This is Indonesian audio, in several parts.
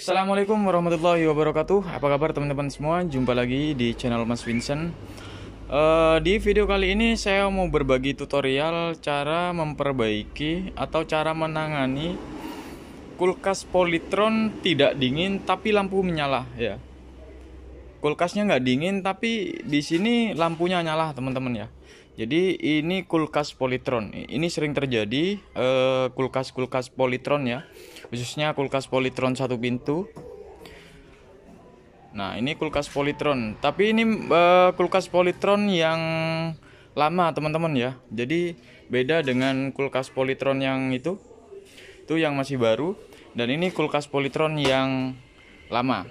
Assalamualaikum warahmatullahi wabarakatuh. Apa kabar teman-teman semua? Jumpa lagi di channel Mas Vincent. Di video kali ini saya mau berbagi tutorial cara memperbaiki atau cara menangani kulkas Polytron tidak dingin tapi lampu menyala ya. Kulkasnya nggak dingin tapi di sini lampunya nyala teman-teman ya. Jadi ini kulkas Polytron. Ini sering terjadi kulkas-kulkas Polytron ya. Khususnya kulkas Polytron satu pintu. Nah, ini kulkas Polytron. Tapi ini kulkas Polytron yang lama, teman-teman ya. Jadi beda dengan kulkas Polytron yang itu. Itu yang masih baru. Dan ini kulkas Polytron yang lama.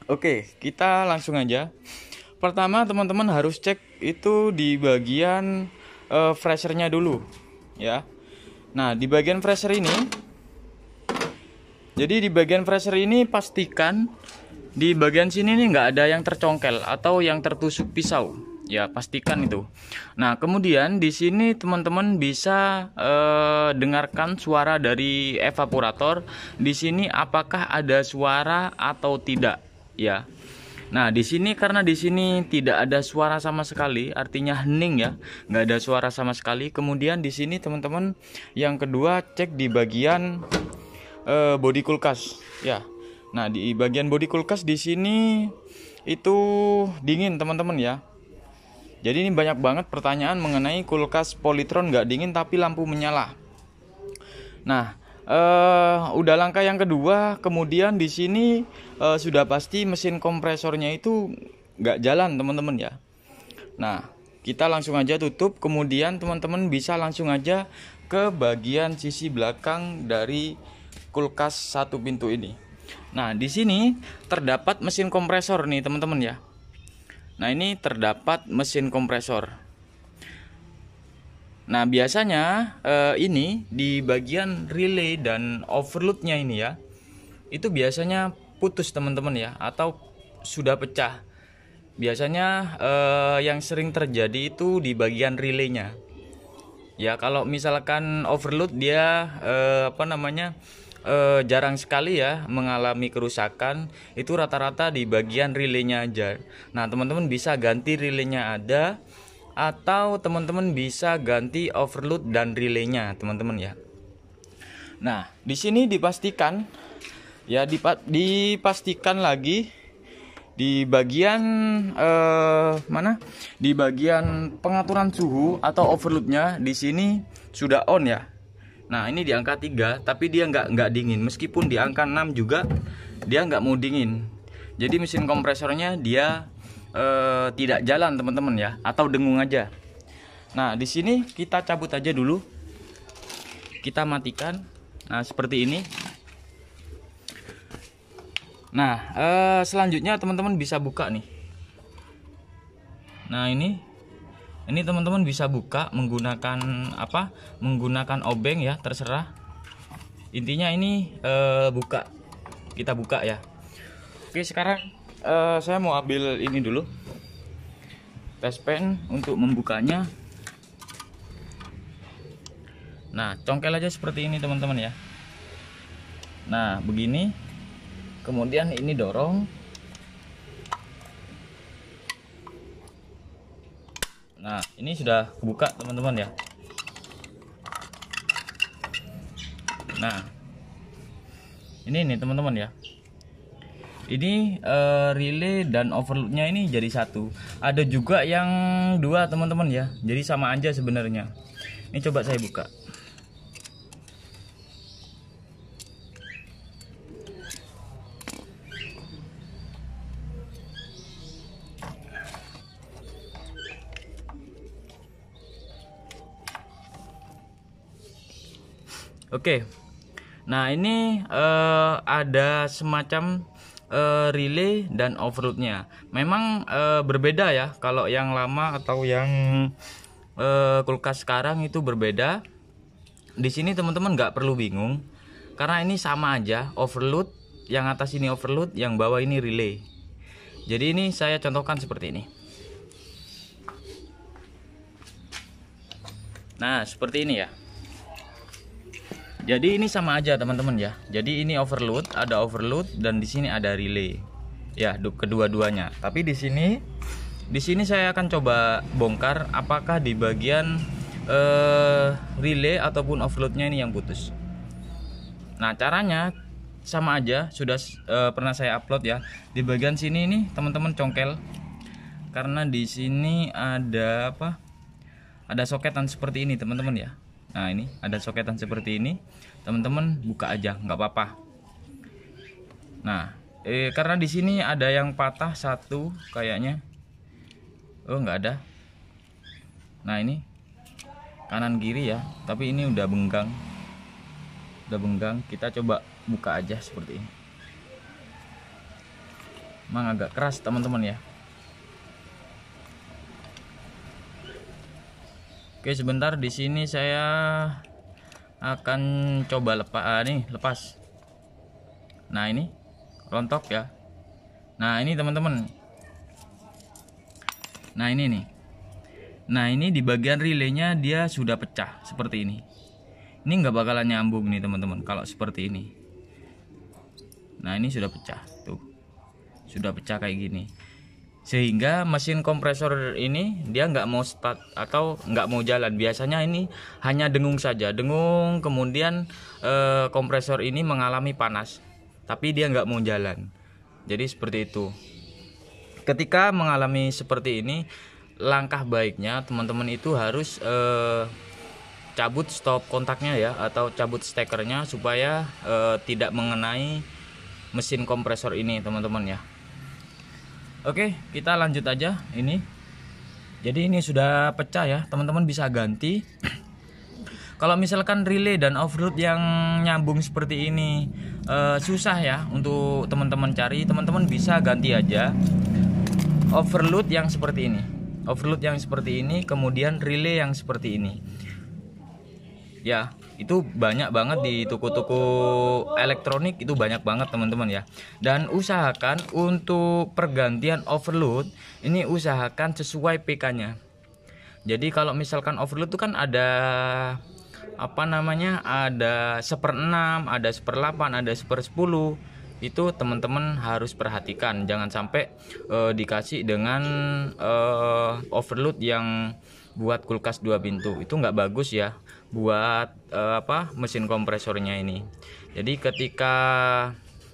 Oke, kita langsung aja. Pertama, teman-teman harus cek itu di bagian freshernya dulu, ya. Nah, di bagian fresher ini, jadi di bagian fresher ini pastikan di bagian sini nih nggak ada yang tercongkel atau yang tertusuk pisau, ya pastikan itu. Nah, kemudian di sini teman-teman bisa dengarkan suara dari evaporator. Di sini apakah ada suara atau tidak, ya. Nah, di sini karena di sini tidak ada suara sama sekali, artinya hening ya, nggak ada suara sama sekali. Kemudian di sini teman-teman, yang kedua cek di bagian bodi kulkas, ya. Nah, di bagian bodi kulkas di sini itu dingin teman-teman ya. Jadi ini banyak banget pertanyaan mengenai kulkas Polytron nggak dingin tapi lampu menyala. Nah, udah langkah yang kedua, kemudian di sini sudah pasti mesin kompresornya itu nggak jalan teman-teman ya. Nah, kita langsung aja tutup, kemudian teman-teman bisa langsung aja ke bagian sisi belakang dari kulkas satu pintu ini. Nah, di sini terdapat mesin kompresor nih teman-teman ya. Nah, ini terdapat mesin kompresor. Nah, biasanya ini di bagian relay dan overloadnya ini ya, itu biasanya putus teman-teman ya, atau sudah pecah. Biasanya yang sering terjadi itu di bagian relaynya. Ya, kalau misalkan overload dia jarang sekali ya mengalami kerusakan, itu rata-rata di bagian relaynya aja. Nah, teman-teman bisa ganti relaynya ada, atau teman-teman bisa ganti overload dan relaynya teman-teman ya. Nah, di sini dipastikan ya, dipastikan lagi di bagian mana? Di bagian pengaturan suhu atau overloadnya di sini sudah on ya. Nah, ini di angka 3 tapi dia nggak dingin, meskipun di angka 6 juga dia nggak mau dingin. Jadi mesin kompresornya dia tidak jalan teman-teman ya, atau dengung aja. Nah, di sini kita cabut aja dulu, kita matikan. Nah, seperti ini. Nah, selanjutnya teman-teman bisa buka nih. Nah, ini teman-teman bisa buka menggunakan apa? Menggunakan obeng ya, terserah. Intinya ini buka. Kita buka ya. Oke, sekarang saya mau ambil ini dulu, tes pen untuk membukanya. Nah, congkel aja seperti ini teman-teman ya. Nah, begini. Kemudian ini dorong. Nah, ini sudah buka teman-teman ya. Nah, ini nih teman-teman ya. Ini relay dan overloadnya ini jadi satu. Ada juga yang dua teman-teman ya. Jadi sama aja sebenarnya. Ini coba saya buka. Oke. Nah, ini ada semacam relay dan overloadnya. Memang berbeda ya, kalau yang lama atau yang kulkas sekarang itu berbeda. Di sini teman-teman nggak perlu bingung, karena ini sama aja, overload. Yang atas ini overload, yang bawah ini relay. Jadi ini saya contohkan seperti ini. Nah, seperti ini ya. Jadi ini sama aja teman-teman ya. Jadi ini overload, ada overload dan di sini ada relay. Ya, kedua-duanya. Tapi di sini saya akan coba bongkar apakah di bagian relay ataupun overloadnya ini yang putus. Nah, caranya sama aja, sudah pernah saya upload ya. Di bagian sini nih teman-teman congkel. Karena di sini ada apa? Ada soketan seperti ini teman-teman ya. Nah, ini ada soketan seperti ini, teman-teman buka aja, nggak apa-apa. Nah, karena di sini ada yang patah satu kayaknya. Oh, nggak ada. Nah, ini kanan kiri ya, tapi ini udah benggang. Kita coba buka aja seperti ini. Emang agak keras teman-teman ya. Oke, sebentar, di sini saya akan coba lepas. Nah, ini rontok ya. Nah, ini teman-teman. Nah, ini nih. Nah, ini di bagian relaynya dia sudah pecah seperti ini. Ini nggak bakalan nyambung nih teman-teman kalau seperti ini. Nah, ini sudah pecah tuh. Sudah pecah kayak gini. Sehingga mesin kompresor ini dia nggak mau start atau nggak mau jalan. Biasanya ini hanya dengung saja, kemudian kompresor ini mengalami panas, tapi dia nggak mau jalan. Jadi seperti itu. Ketika mengalami seperti ini, langkah baiknya teman-teman itu harus cabut stop kontaknya ya, atau cabut stekernya supaya tidak mengenai mesin kompresor ini teman-teman ya. Oke, kita lanjut aja ini. Jadi ini sudah pecah ya, teman-teman bisa ganti. Kalau misalkan relay dan overload yang nyambung seperti ini susah ya untuk teman-teman cari, teman-teman bisa ganti aja overload yang seperti ini. Overload yang seperti ini, kemudian relay yang seperti ini. Ya, itu banyak banget di toko-toko elektronik, itu banyak banget teman-teman ya. Dan usahakan untuk pergantian overload ini usahakan sesuai PK-nya. Jadi kalau misalkan overload itu kan ada apa namanya, ada 1/6, ada 1/8, ada 1/10. Itu teman-teman harus perhatikan, jangan sampai dikasih dengan overload yang buat kulkas 2 pintu. Itu nggak bagus ya buat mesin kompresornya ini. Jadi ketika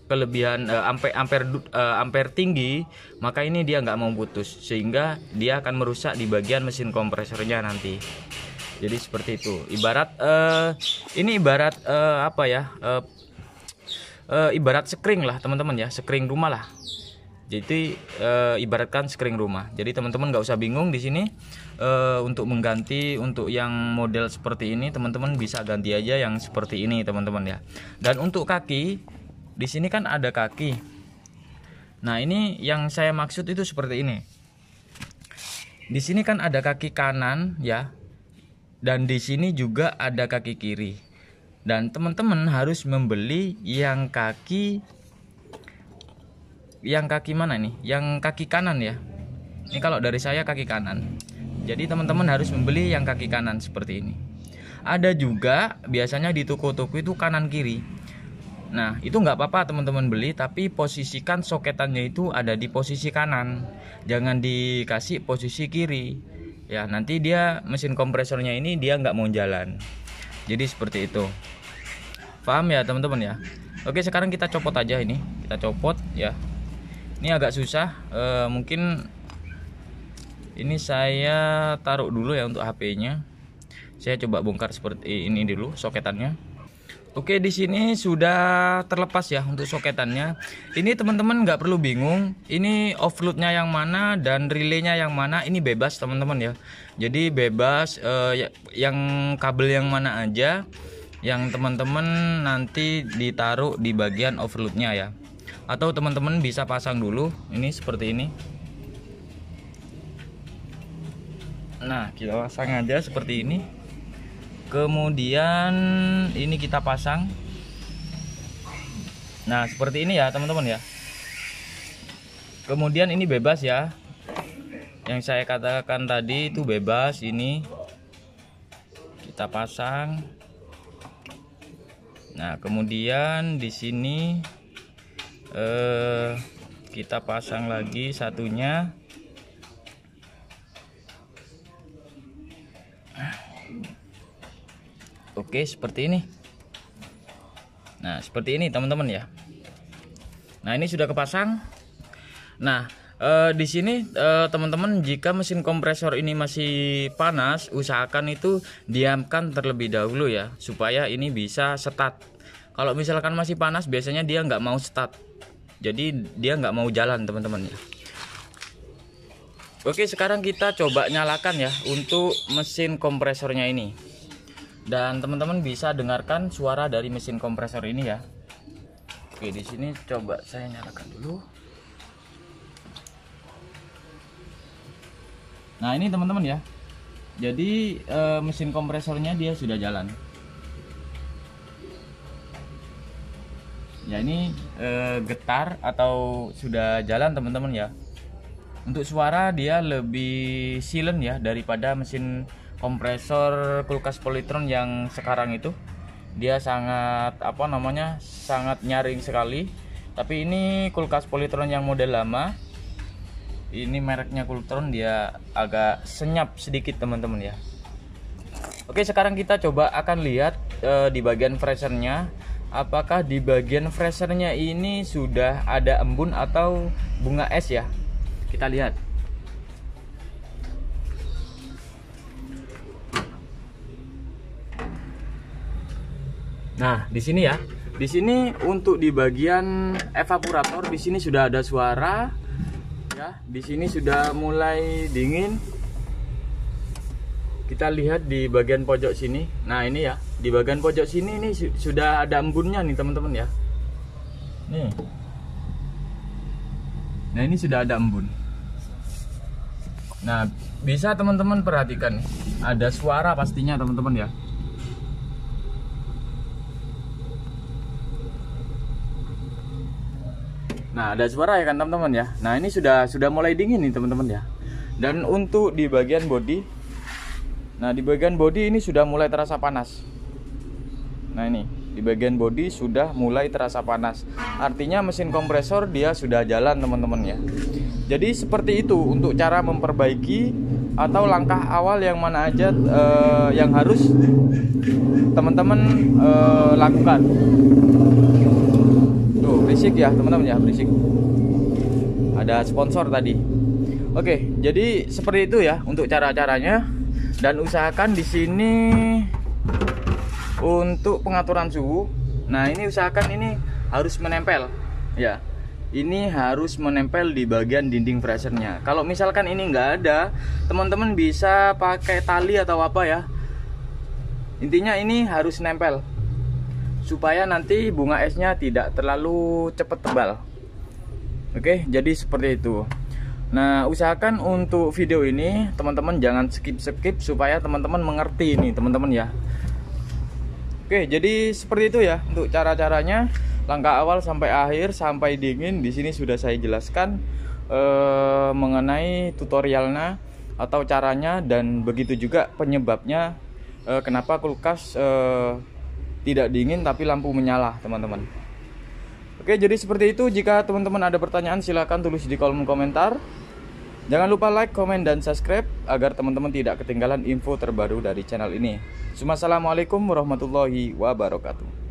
kelebihan ampere tinggi, maka ini dia nggak mau putus, sehingga dia akan merusak di bagian mesin kompresornya nanti. Jadi seperti itu. Ini ibarat ibarat sekring lah teman-teman ya, sekring rumah lah. Jadi ibaratkan sekring rumah. Jadi teman-teman nggak usah bingung di sini untuk mengganti untuk yang model seperti ini, teman-teman bisa ganti aja yang seperti ini teman-teman ya. Dan untuk kaki, di sini kan ada kaki. Nah, ini yang saya maksud itu seperti ini. Di sini kan ada kaki kanan ya, dan di sini juga ada kaki kiri. Dan teman-teman harus membeli yang kaki mana nih? Yang kaki kanan ya. Ini kalau dari saya kaki kanan. Jadi teman-teman harus membeli yang kaki kanan seperti ini. Ada juga biasanya di toko-toko itu kanan kiri. Nah, itu nggak apa-apa teman-teman beli, tapi posisikan soketannya itu ada di posisi kanan. Jangan dikasih posisi kiri. Ya, nanti dia mesin kompresornya ini dia nggak mau jalan. Jadi seperti itu. Paham ya teman-teman ya? Oke, sekarang kita copot aja ini. Kita copot ya. Ini agak susah, mungkin ini saya taruh dulu ya untuk HP-nya. Saya coba bongkar seperti ini dulu soketannya. Oke, di sini sudah terlepas ya untuk soketannya. Ini teman-teman nggak perlu bingung. Ini offloadnya yang mana dan relaynya yang mana, ini bebas teman-teman ya. Jadi bebas yang kabel yang mana aja yang teman-teman nanti ditaruh di bagian overloadnya ya. Atau teman-teman bisa pasang dulu ini seperti ini. Nah, kita pasang aja seperti ini. Kemudian ini kita pasang. Nah, seperti ini ya teman-teman ya. Kemudian ini bebas ya. Yang saya katakan tadi itu bebas. Ini kita pasang. Nah, kemudian di sini kita pasang lagi satunya. Oke, seperti ini. Nah, seperti ini teman-teman ya. Nah, ini sudah kepasang. Nah, di sini teman-teman, jika mesin kompresor ini masih panas, usahakan itu diamkan terlebih dahulu ya, supaya ini bisa start. Kalau misalkan masih panas, biasanya dia nggak mau start, jadi dia nggak mau jalan teman-teman ya. Oke, sekarang kita coba nyalakan ya untuk mesin kompresornya ini, dan teman-teman bisa dengarkan suara dari mesin kompresor ini ya. Oke, di sini coba saya nyalakan dulu. Nah, ini teman-teman ya. Jadi mesin kompresornya dia sudah jalan. Ya, ini getar atau sudah jalan teman-teman ya. Untuk suara dia lebih silent ya daripada mesin kompresor kulkas Polytron yang sekarang itu. Dia sangat sangat nyaring sekali. Tapi ini kulkas Polytron yang model lama, ini mereknya Kultron, dia agak senyap sedikit teman-teman ya. Oke, sekarang kita coba akan lihat di bagian freshernya, apakah di bagian freshernya ini sudah ada embun atau bunga es ya. Kita lihat. Nah, di sini ya. Di sini untuk di bagian evaporator, di sini sudah ada suara. Ya, di sini sudah mulai dingin. Kita lihat di bagian pojok sini. Nah, ini ya, di bagian pojok sini ini sudah ada embunnya nih teman-teman ya. Nih. Nah, ini sudah ada embun. Nah, bisa teman-teman perhatikan, ada suara pastinya teman-teman ya. Nah, ada suara ya kan teman-teman ya. Nah, ini sudah mulai dingin nih teman-teman ya. Dan untuk di bagian bodi, nah di bagian bodi ini sudah mulai terasa panas. Nah, ini di bagian bodi sudah mulai terasa panas. Artinya mesin kompresor dia sudah jalan teman-teman ya. Jadi seperti itu untuk cara memperbaiki atau langkah awal yang mana aja yang harus teman-teman lakukan. Tuh, berisik ya teman-teman ya, berisik. Ada sponsor tadi. Oke, jadi seperti itu ya untuk cara-caranya. Dan usahakan di sini untuk pengaturan suhu. Nah, ini usahakan ini harus menempel ya. Ini harus menempel di bagian dinding freshernya. Kalau misalkan ini nggak ada, teman-teman bisa pakai tali atau apa ya. Intinya ini harus nempel supaya nanti bunga esnya tidak terlalu cepat tebal. Oke, jadi seperti itu. Nah, usahakan untuk video ini teman-teman jangan skip supaya teman-teman mengerti ini teman-teman ya. Oke, jadi seperti itu ya untuk cara-caranya, langkah awal sampai akhir sampai dingin. Di sini sudah saya jelaskan mengenai tutorialnya atau caranya, dan begitu juga penyebabnya kenapa kulkas tidak dingin tapi lampu menyala teman-teman. Oke, jadi seperti itu. Jika teman-teman ada pertanyaan silahkan tulis di kolom komentar. Jangan lupa like, komen, dan subscribe agar teman-teman tidak ketinggalan info terbaru dari channel ini. Assalamualaikum warahmatullahi wabarakatuh.